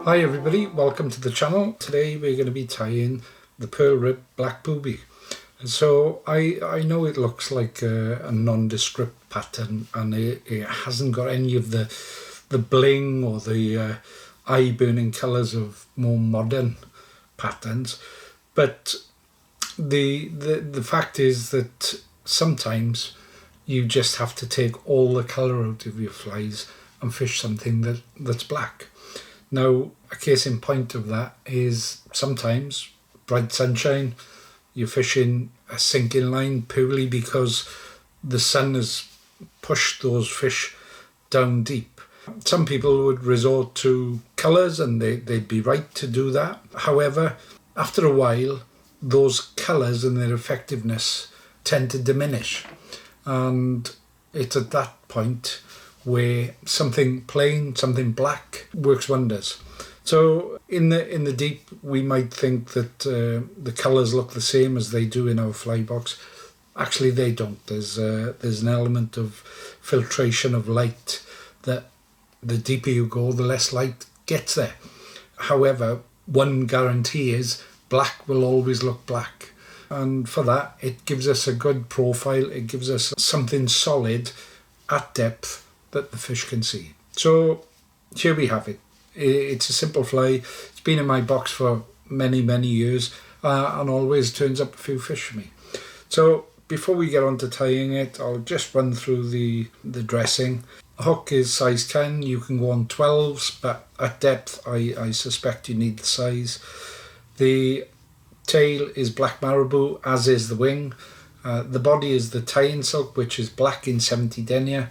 Hi everybody, welcome to the channel. Today we're going to be tying the Pearl Ribbed Black Booby. So I know it looks like a nondescript pattern, and it hasn't got any of the bling or the eye-burning colours of more modern patterns, but the fact is that sometimes you just have to take all the colour out of your flies and fish something that's black. Now, a case in point of that is sometimes bright sunshine, you're fishing a sinking line purely because the sun has pushed those fish down deep. Some people would resort to colours, and they'd be right to do that. However, after a while, those colours and their effectiveness tend to diminish. And it's at that point where something plain, something black works wonders. So in the deep, we might think that the colours look the same as they do in our fly box. Actually, they don't. There's an element of filtration of light that the deeper you go, the less light gets there. However, one guarantee is black will always look black. And for that, it gives us a good profile. It gives us something solid at depth that the fish can see. So here we have it. It's a simple fly. It's been in my box for many years, and always turns up a few fish for me. So before we get on to tying it, I'll just run through the dressing. Hook is size 10. You can go on 12s, but at depth I suspect you need the size. The tail is black Marabou, as is the wing. The body is the tie-in silk, which is black in 70 denier,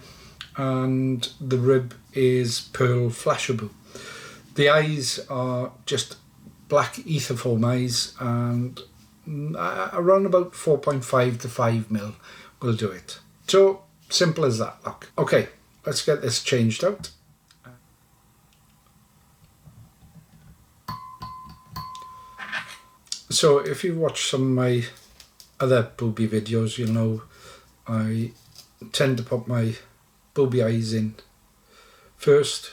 and the rib is pearl Flashabou. The eyes are just black Ethafoam eyes, and around about 4.5 to 5 mil will do it. So simple as that, look. Okay, let's get this changed out. So if you watch some of my other booby videos, you'll know I tend to put my booby eyes in first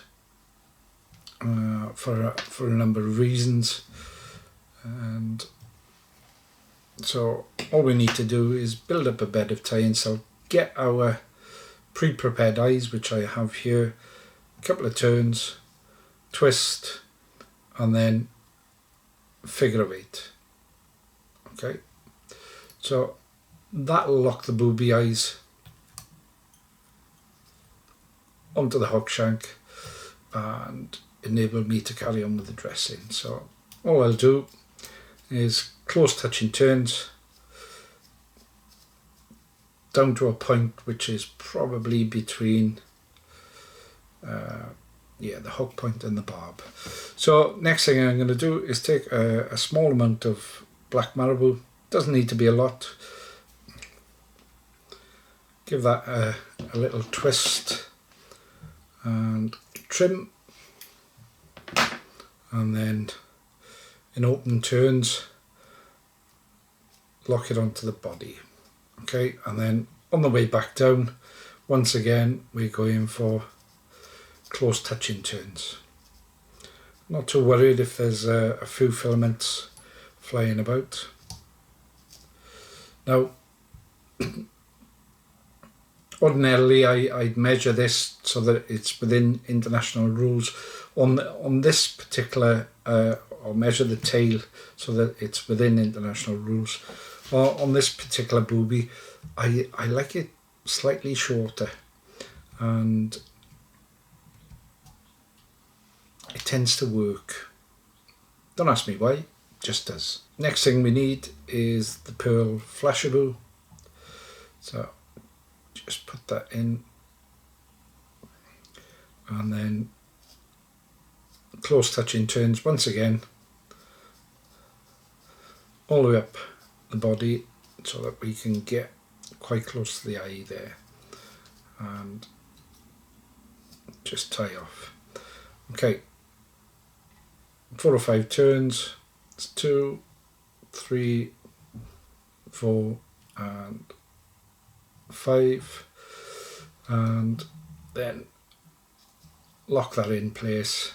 for a number of reasons. And so all we need to do is build up a bed of tie-in silk, get our pre-prepared eyes, which I have here, a couple of turns, twist, and then figure of 8. Okay, so that'll lock the booby eyes onto the hook shank and enable me to carry on with the dressing. So all I'll do is close touching turns down to a point which is probably between the hook point and the barb. So next thing I'm going to do is take a small amount of black Marabou. Doesn't need to be a lot. Give that a little twist and trim, and then in open turns lock it onto the body. Okay, and then on the way back down, once again we're going for close touching turns. Not too worried if there's a few filaments flying about. Now ordinarily I'd measure this so that it's within international rules. On this particular, I'll measure the tail so that it's within international rules. On this particular booby, I like it slightly shorter, and it tends to work. Don't ask me why, just does. Next thing we need is the pearl Flashabou. So just put that in, and then close touching turns once again all the way up the body so that we can get quite close to the eye there, and just tie off. Okay, 4 or 5 turns. It's 2, 3, 4 and 5, and then lock that in place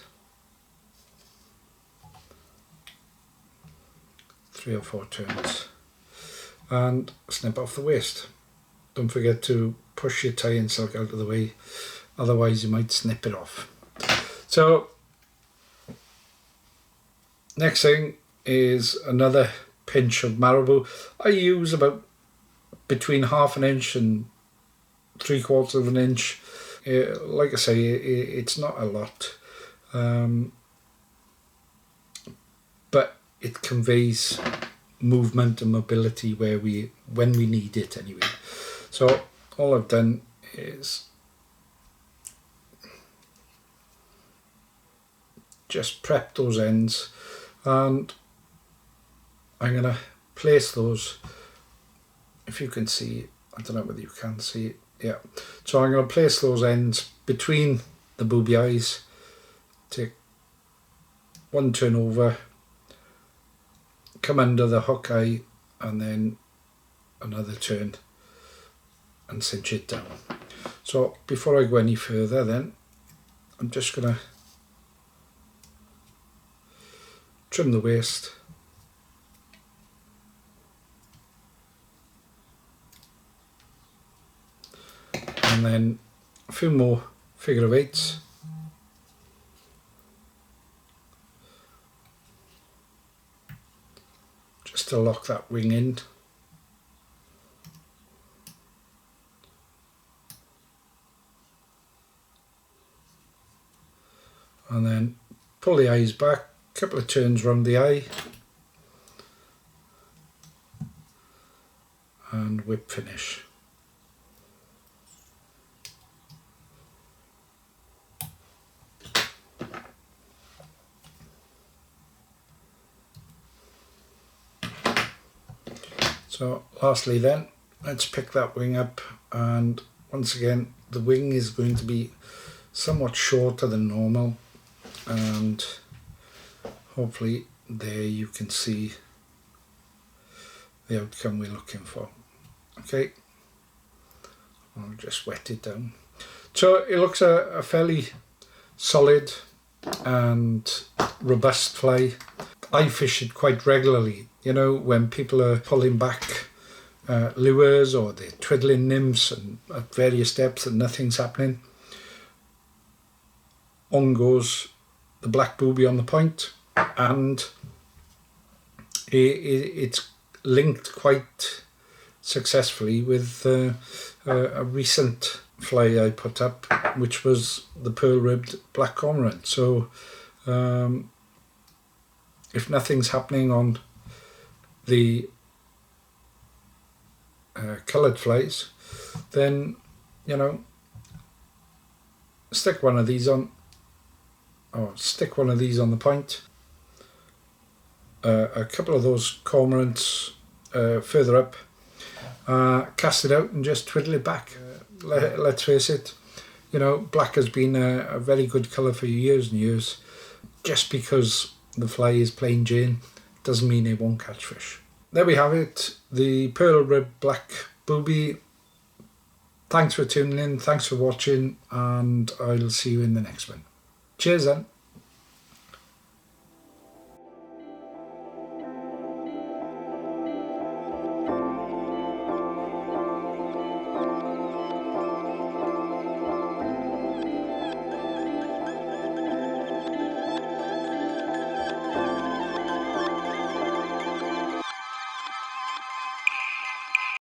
3 or 4 turns, and snip off the waist. Don't forget to push your tie-in silk out of the way, otherwise you might snip it off. So next thing is another pinch of Marabou. I use about between 1/2 inch and 3/4 of an inch. Like I say, it's not a lot, but it conveys movement and mobility when we need it anyway. So all I've done is just prep those ends, and I'm going to place those, if you can see, I don't know whether you can see it, yeah. So I'm going to place those ends between the booby eyes, take one turn over, come under the hook eye, and then another turn and cinch it down. So before I go any further then, I'm just going to trim the waist, and then a few more figure of 8s. Just to lock that wing in. And then pull the eyes back, a couple of turns round the eye, and whip finish. So lastly then, let's pick that wing up, and once again the wing is going to be somewhat shorter than normal, and hopefully there you can see the outcome we're looking for. Okay, I'll just wet it down. So it looks a fairly solid and robust fly. I fish it quite regularly, you know, when people are pulling back lures, or they're twiddling nymphs and at various depths and nothing's happening. On goes the black booby on the point, and it's linked quite successfully with a recent fly I put up, which was the Pearl Ribbed Black Cormorant. So if nothing's happening on the coloured flies, then, you know, stick one of these on, or stick one of these on the point, a couple of those cormorants further up, cast it out and just twiddle it back. Let's face it, you know, black has been a very good colour for years and years. Just because the fly is plain Jane doesn't mean it won't catch fish. There we have it, the Pearl Ribbed Black Booby. Thanks for tuning in, thanks for watching, and I'll see you in the next one. Cheers then.